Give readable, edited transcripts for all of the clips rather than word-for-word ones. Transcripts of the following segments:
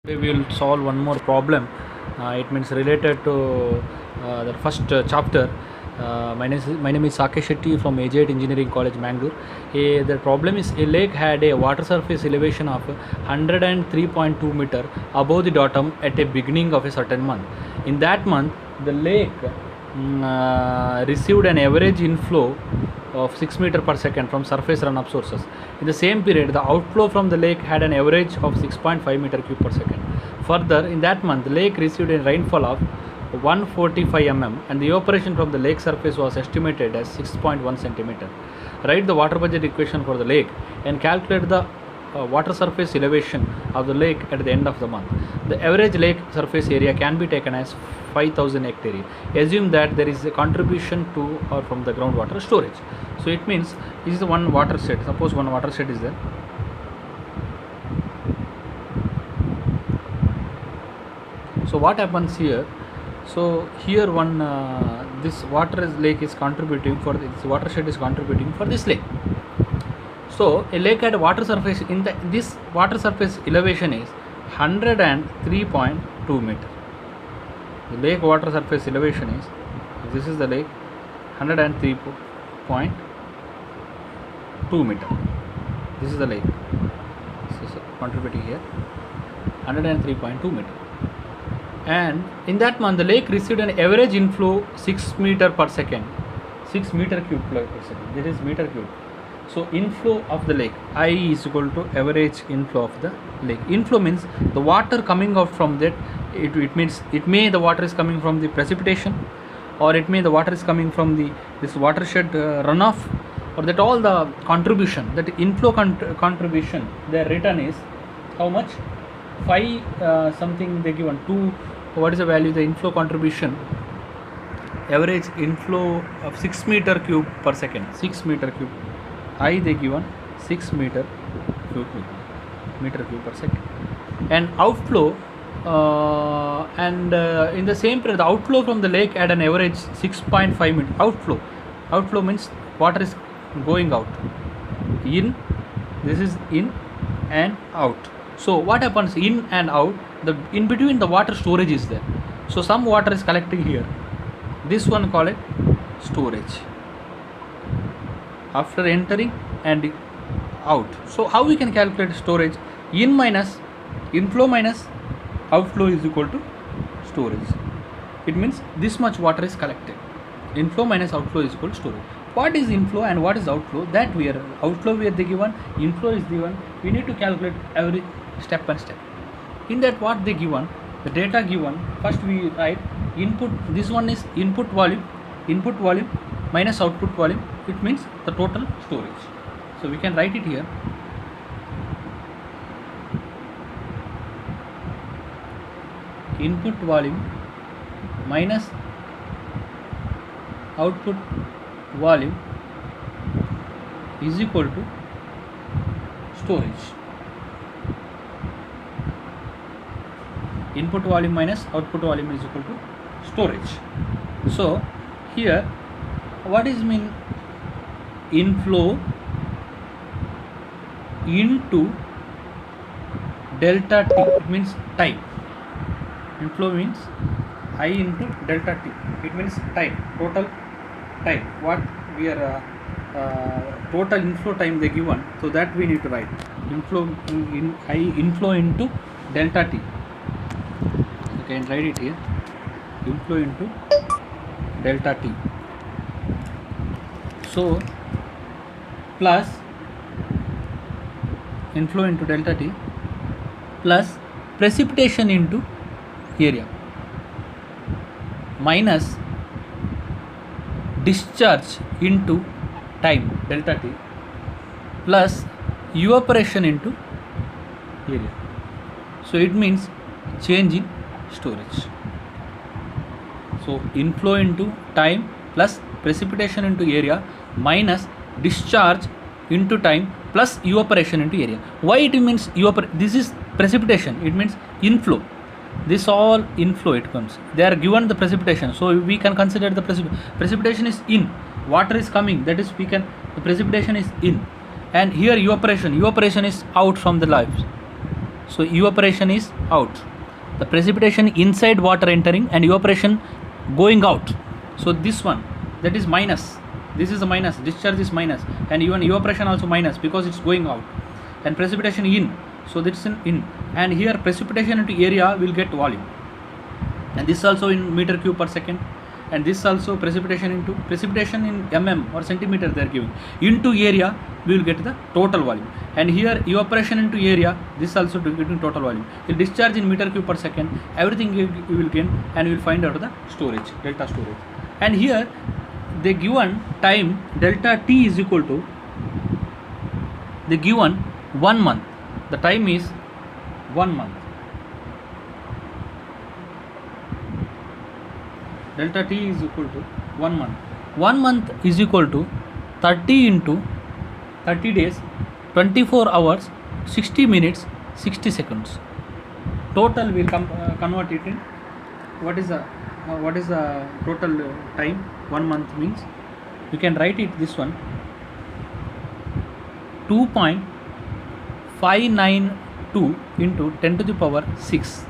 Today we will solve one more problem. It means related to the first chapter. My name is Sakesh Shetty from AJ Engineering College, Mangalore. The problem is a lake had a water surface elevation of 103.2 meter above the bottom at a beginning of a certain month. In that month, the lake received an average inflow of 6 meter per second from surface runoff sources. In the same period, the outflow from the lake had an average of 6.5 meter cube per second. Further, in that month, the lake received a rainfall of 145 mm and the evaporation from the lake surface was estimated as 6.1 centimeter. Write the water budget equation for the lake and calculate the water surface elevation of the lake at the end of the month. The average lake surface area can be taken as 5000 hectare. Assume that there is a contribution to or from the groundwater storage. So it means this is the one watershed. Suppose one watershed is there. So what happens here? So here one this lake is contributing for this watershed is contributing for this lake. So a lake at water surface this water surface elevation is 103.2 meter. The lake water surface elevation is, this is the lake, 103.2 meter. This is the lake. This is contributing here, 103.2 meter. And in that month, the lake received an average inflow 6 meter per second, 6 meter cube per second. This is meter cube. So inflow of the lake, I is equal to average inflow of the lake. Inflow means the water coming out from that. It means it may the water is coming from the precipitation, or it may the water is coming from this watershed runoff, or that all the contribution, that inflow contribution their written is how much? 5 something they given 2. What is the value? The inflow contribution average inflow of 6 meter cube per second. 6 meter cube. I they given 6 meter cube per second. And outflow in the same period, the outflow from the lake at an average 6.5 meter. Outflow means water is going out. In, this is in and out. So what happens in and out? In between the water storage is there. So some water is collecting here. This one call it storage. After entering and out. So how we can calculate storage? In minus inflow minus outflow is equal to storage. It means this much water is collected. Inflow minus outflow is equal to storage. What is inflow and what is outflow? That we are outflow we are given, inflow is given. We need to calculate every step by step. In that what they given, the data given, first we write input. This one is input volume minus output volume. It means the total storage. So we can write it here. Input volume minus output volume is equal to storage. Input volume minus output volume is equal to storage. So here what is mean inflow into delta T? It means time. Inflow means I into delta T. It means time, total time. What we are total inflow time they given. So that we need to write inflow into delta T. You can write it here. Inflow into delta T. So plus inflow into delta T plus precipitation into area minus discharge into time delta T plus evaporation into area. So it means change in storage. So inflow into time plus precipitation into area minus discharge into time plus evaporation into area. Why it means this is precipitation, it means inflow. This all inflow it comes. They are given the precipitation, so we can consider the precipitation is in. Water is coming, that is the precipitation is in. And here evaporation is out from the lives. So evaporation is out. The precipitation inside water entering and evaporation going out. So this one, that is minus. This is a minus, discharge is minus, and even evaporation also minus because it's going out. And precipitation in, so that's in. And here precipitation into area will get volume. And this also in meter cube per second. And this also precipitation in mm or centimeter they are giving. Into area we will get the total volume. And here evaporation into area, this also getting total volume. The discharge in meter cube per second, everything you will gain, and you will find out the storage, delta storage. And here the given time delta T is equal to the given 1 month. The time is 1 month. Delta T is equal to 1 month. 1 month is equal to 30 into 30 days, 24 hours, 60 minutes, 60 seconds. Total will convert it in what is the total time 1 month means. You can write it this one, 2.592 into 10 to the power 6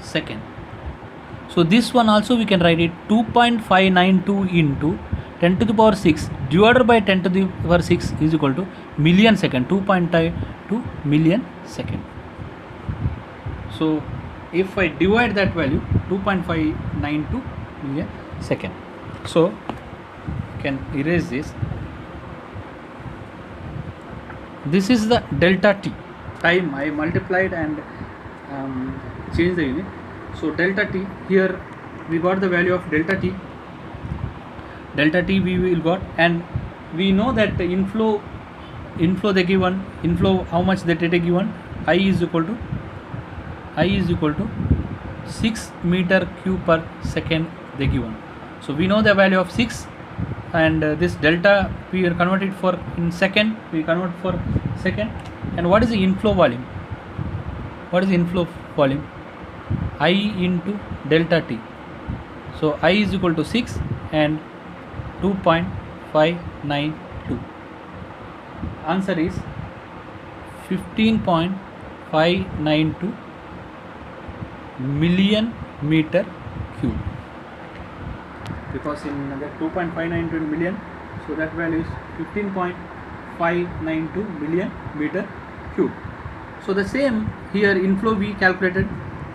second. So this one also we can write it 2.592 into 10 to the power 6 divided by 10 to the power 6 is equal to million second, 2.2 million second. So if I divide that value, 2.592 million second. So I can erase this. This is the delta T time. I multiplied and changed the unit. So delta T, here we got the value of delta T. Delta T we will got, and we know that the inflow they given, inflow how much that data given, I is equal to 6 meter cube per second they given. So we know the value of 6, and this delta we are converted for in second, we convert for second. And what is the inflow volume? What is the inflow volume? I into delta T. So I is equal to 6 and 2.592. Answer is 15.592 million meter cube. Because in the 2.592 million, so that value is 15.592 million meter cube. So the same here, inflow we calculated,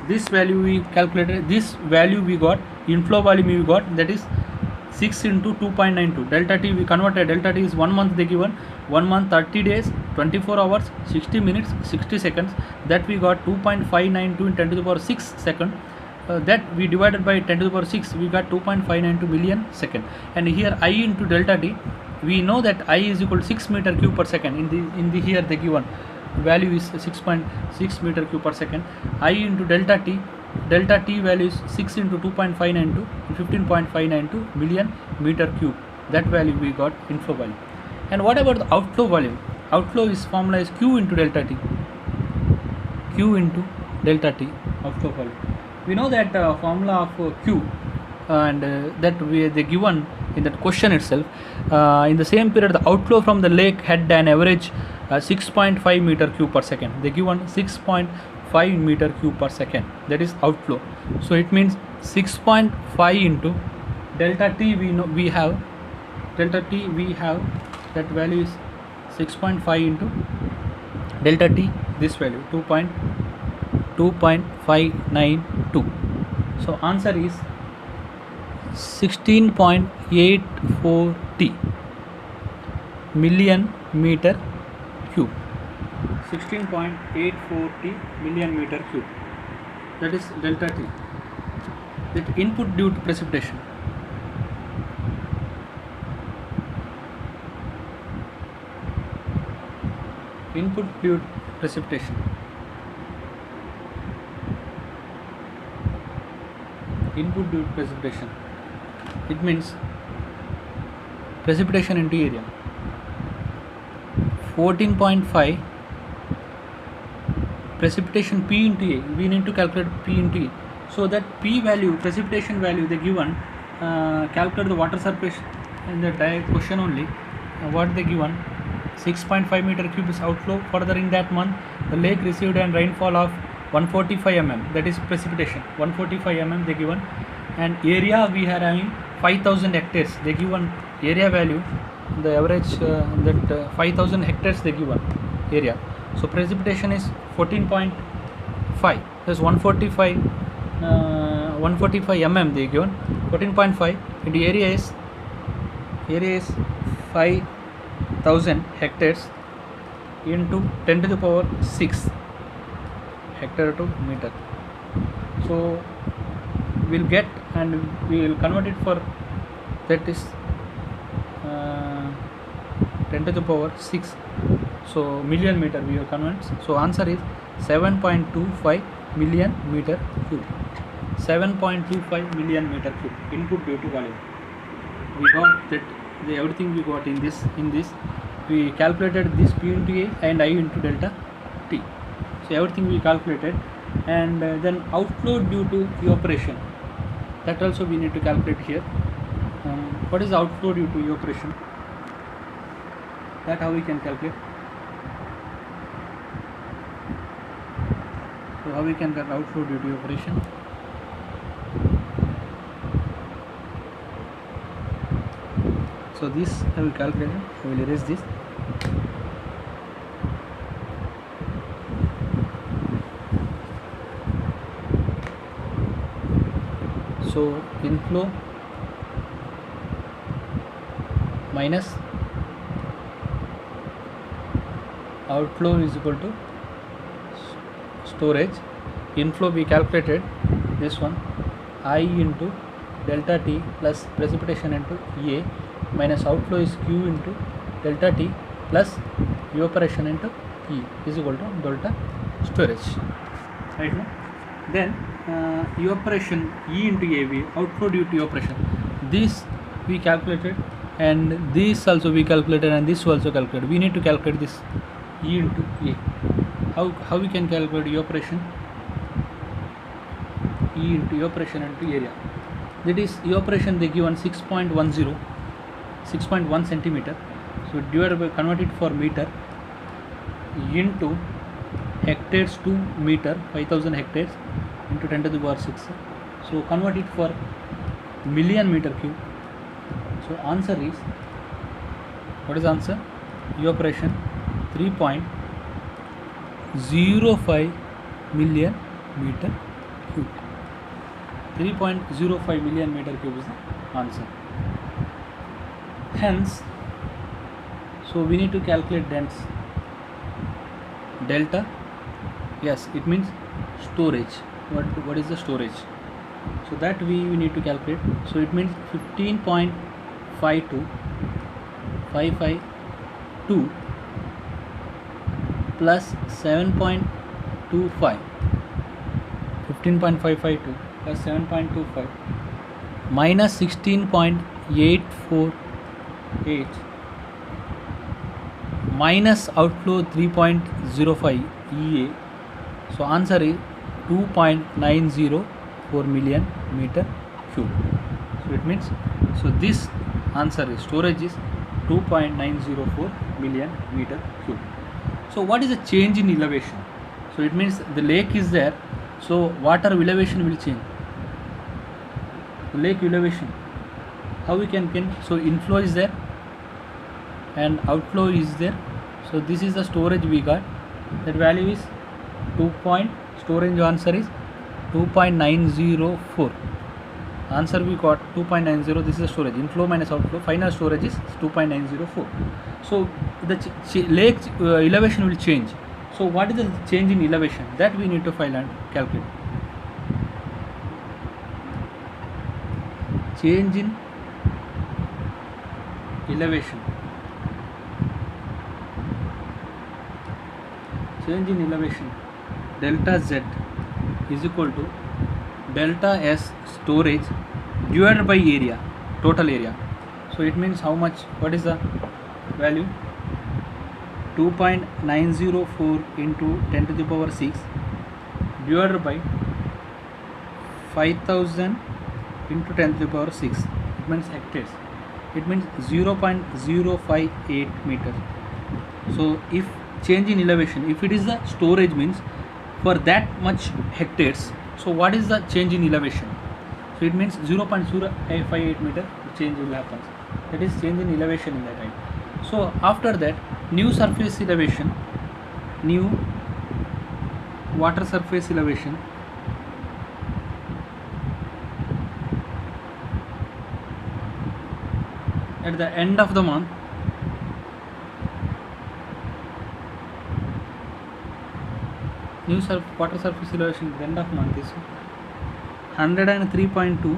this value we calculated, this value we got, inflow volume we got, that is 6 into 2.92. Delta T we converted, delta T is 1 month they given, 1 month 30 days, 24 hours, 60 minutes, 60 seconds. That we got 2.592 in 10 to the power 6 second. That we divided by 10 to the power 6, we got 2.592 million second. And here I into delta T, we know that I is equal to 6 meter cube per second. In the here the given value is 6.6 meter cube per second. I into delta T value is 6 into 2.592, 15.592 million meter cube. That value we got inflow volume. And what about the outflow volume? Outflow is formula is Q into delta T. Q into delta T, outflow volume. We know that formula of Q, and that they given in that question itself. In the same period, the outflow from the lake had an average 6.5 meter cube per second. They given 6.5 meter cube per second. That is outflow. So it means 6.5 into delta T. We have delta T. We have that value is 6.5 into delta T. This value 2.592. So answer is 16.84 T million meter cube. 16.84 T million meter cube. That is delta T. That input due to precipitation. Input due to precipitation. Input due to precipitation. It means precipitation into area. 14.5 precipitation P into A. We need to calculate P into A. So that P value, precipitation value they given, calculate the water surface in the question only. What they given, 6.5 meter cube is outflow. Further in that month, the lake received a rainfall of 145 mm, that is precipitation. 145 mm they given, and area we are having 5,000 hectares. They given area value, the average 5,000 hectares they given area. So precipitation is 14.5. That's 145 mm they given. 14.5 into area is 5,000 hectares into 10 to the power 6 hectare to meter. So we'll get, and we will convert it for, that is 10 to the power 6, so million meter we will convert. So answer is 7.25 million meter cube. 7.25 million meter cube input due to volume. We got that, everything we got in this we calculated this P into A and I into delta T. So everything we calculated, and then outflow due to evaporation, that also we need to calculate here. What is outflow due to evaporation? That how we can calculate? So how we can get outflow due to evaporation? So this I will calculate. I will erase this. So inflow minus outflow is equal to storage. Inflow we calculated this one, I into delta T plus precipitation into A, minus outflow is Q into delta T plus evaporation into E is equal to delta storage, right now. Then evaporation E into AV, outflow due to evaporation, this we calculated, and this also we calculated, and this also calculated. We need to calculate this E into A. How we can calculate evaporation? E into evaporation into area. That is evaporation they given 6.1 centimeter. So divided by, convert it for meter into hectares to meter, 5,000 hectares into 10 to the power 6. So convert it for million meter cube. So answer is, what is answer? Evaporation 3.05 million meter cube. 3.05 million meter cube is the answer. Hence, so we need to calculate dense delta. Yes, it means storage. What is the storage? So that we need to calculate. So it means 15.52552 plus 7.25. 15.552 plus 7.25 minus 16.848 minus outflow 3.05 EA. So answer is 2.904 million meter cube. So it means, so this answer is, storage is 2.904 million meter cube. So what is the change in elevation? So it means the lake is there, so water elevation will change. Lake elevation, how we can so inflow is there and outflow is there. So this is the storage we got. That value is storage answer is 2.904. Answer we got 2.90. This is the storage. Inflow minus outflow. Final storage is 2.904. So the lake elevation will change. So what is the change in elevation? That we need to find and calculate. Change in elevation. Change in elevation. Delta Z is equal to delta S storage divided by area, total area. So it means how much? What is the value? 2.904 into 10 to the power 6 divided by 5,000 into 10 to the power 6. It means hectares. It means 0.058 meter. So if change in elevation, if it is the storage means for that much hectares, so what is the change in elevation? So it means 0.058 meter change will happen. That is change in elevation in that time. So after that, new surface elevation, new water surface elevation, at the end of the month, new water surface elevation at the end of month is 103.2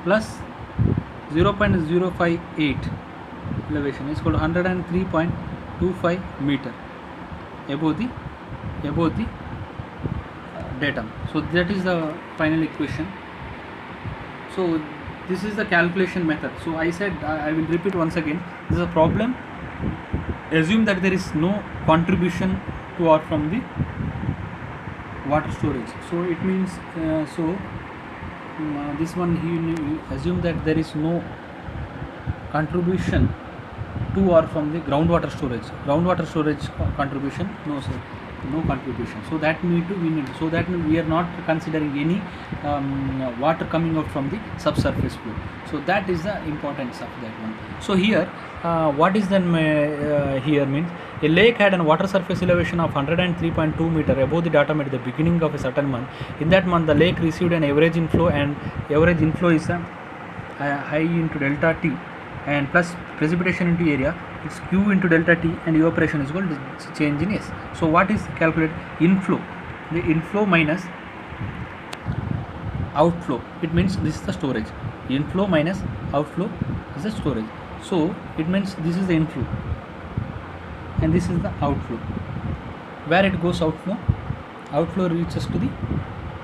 plus 0.058 elevation is called 103.25 meter above the datum. So that is the final equation. So this is the calculation method. So I said, I will repeat once again, this is a problem. Assume that there is no contribution to or from the water storage. So it means this one he assume that there is no contribution to or from the groundwater storage contribution, no sir, no contribution. So that we need, so that we are not considering any water coming out from the subsurface flow. So that is the importance of that one. So here what is then here means a lake had a water surface elevation of 103.2 meter above the datum at the beginning of a certain month. In that month the lake received an average inflow, and average inflow is high into delta T and plus precipitation into area, it's Q into delta T, and evaporation is called change in S. So what is calculated? Inflow, the inflow minus outflow, it means this is the storage. Inflow minus outflow is the storage. So it means this is the inflow and this is the outflow. Where it goes outflow? Outflow reaches to the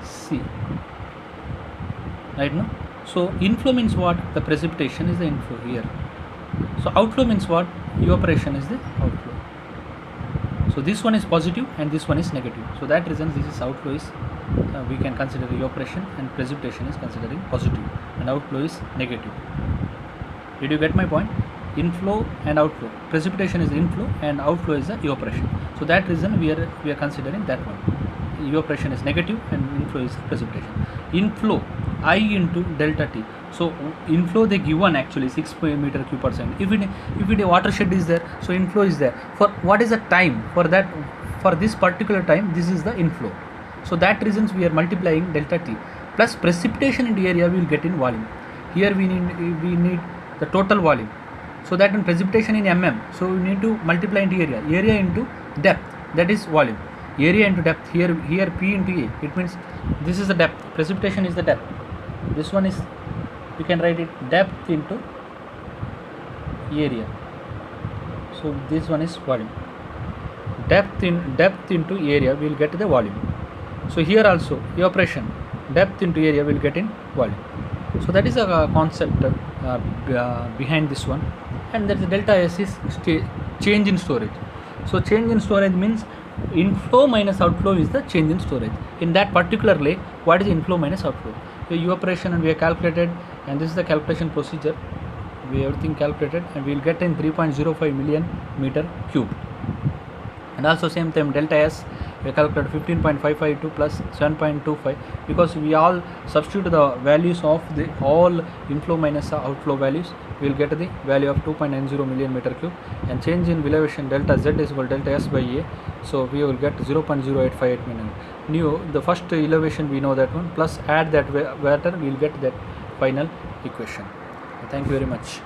sea, right now. So inflow means what? The precipitation is the inflow here. So outflow means what? Evaporation is the outflow. So this one is positive and this one is negative. So that reason this is outflow is we can consider evaporation, and precipitation is considering positive and outflow is negative. Did you get my point? Inflow and outflow. Precipitation is inflow and outflow is the evaporation. So that reason we are considering that one. Evaporation is negative and inflow is precipitation. Inflow I into delta T. So inflow they given actually 6 meter cube per second. If it a watershed is there, so inflow is there. For what is the time for that? For this particular time, this is the inflow. So that reasons we are multiplying delta T plus precipitation into area we will get in volume. Here we need the total volume. So that in precipitation in mm, so we need to multiply into area into depth, that is volume. Area into depth, here P into A, it means this is the depth, precipitation is the depth. This one is, you can write it depth into area. So this one is volume. Depth into area we will get the volume. So here also evaporation, depth into area will get in volume. So that is a concept behind this one. And that the delta S is change in storage. So change in storage means inflow minus outflow is the change in storage. In that particular lake, what is inflow minus outflow? The evaporation, and we have calculated, and this is the calculation procedure. We have everything calculated, and we will get in 3.05 million meter cube. And also same time delta S, we calculate 15.552 plus 7.25, because we all substitute the values of the all inflow minus outflow values, we will get the value of 2.90 million meter cube, and change in elevation delta Z is equal to delta S by A, so we will get 0.0858 million. The first elevation we know that one, plus add that water, we will get that final equation. Thank you very much.